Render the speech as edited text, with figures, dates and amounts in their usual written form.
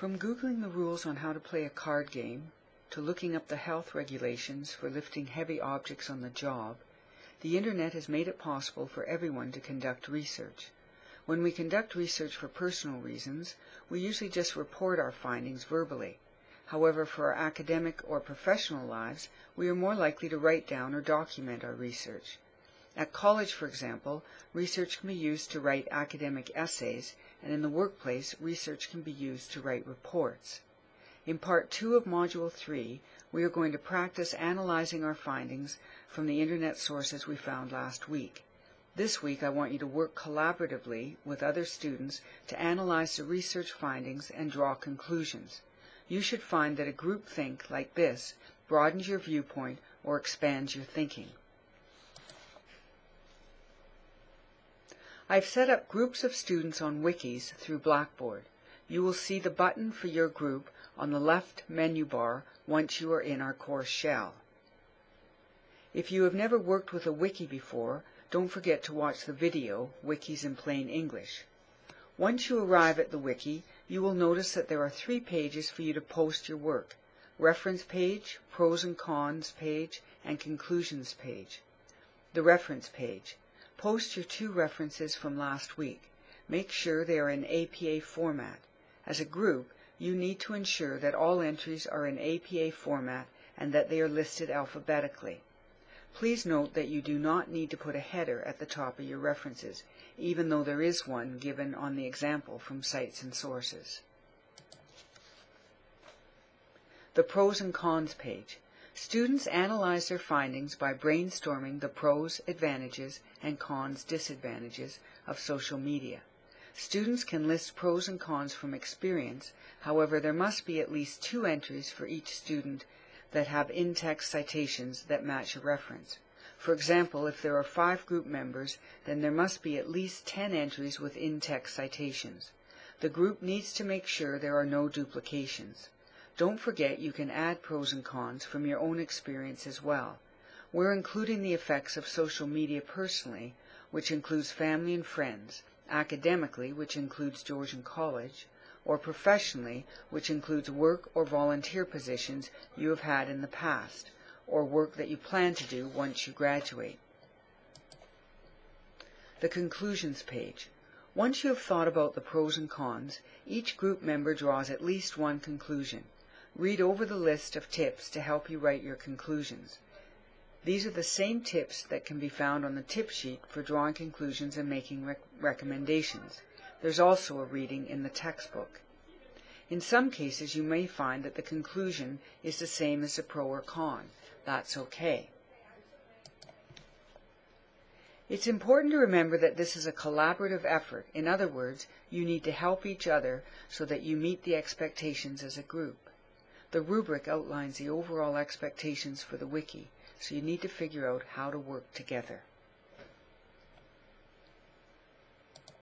From Googling the rules on how to play a card game, to looking up the health regulations for lifting heavy objects on the job, the Internet has made it possible for everyone to conduct research. When we conduct research for personal reasons, we usually just report our findings verbally. However, for our academic or professional lives, we are more likely to write down or document our research. At college, for example, research can be used to write academic essays, and in the workplace, research can be used to write reports. In Part 2 of Module 3, we are going to practice analyzing our findings from the Internet sources we found last week. This week, I want you to work collaboratively with other students to analyze the research findings and draw conclusions. You should find that a group think like this broadens your viewpoint or expands your thinking. I've set up groups of students on Wikis through Blackboard. You will see the button for your group on the left menu bar once you are in our course shell. If you have never worked with a wiki before, don't forget to watch the video, Wikis in Plain English. Once you arrive at the wiki, you will notice that there are 3 pages for you to post your work: reference page, pros and cons page, and conclusions page. The reference page. Post your 2 references from last week. Make sure they are in APA format. As a group, you need to ensure that all entries are in APA format and that they are listed alphabetically. Please note that you do not need to put a header at the top of your references, even though there is one given on the example from Cites and Sources. The pros and cons page. Students analyze their findings by brainstorming the pros, advantages, and cons, disadvantages of social media. Students can list pros and cons from experience. However, there must be at least 2 entries for each student that have in-text citations that match a reference. For example, if there are 5 group members, then there must be at least 10 entries with in-text citations. The group needs to make sure there are no duplications. Don't forget you can add pros and cons from your own experience as well. We're including the effects of social media personally, which includes family and friends, academically, which includes Georgian College, or professionally, which includes work or volunteer positions you have had in the past, or work that you plan to do once you graduate. The conclusions page. Once you have thought about the pros and cons, each group member draws at least 1 conclusion. Read over the list of tips to help you write your conclusions. These are the same tips that can be found on the tip sheet for drawing conclusions and making recommendations. There's also a reading in the textbook. In some cases, you may find that the conclusion is the same as the pro or con. That's okay. It's important to remember that this is a collaborative effort. In other words, you need to help each other so that you meet the expectations as a group. The rubric outlines the overall expectations for the wiki, so you need to figure out how to work together.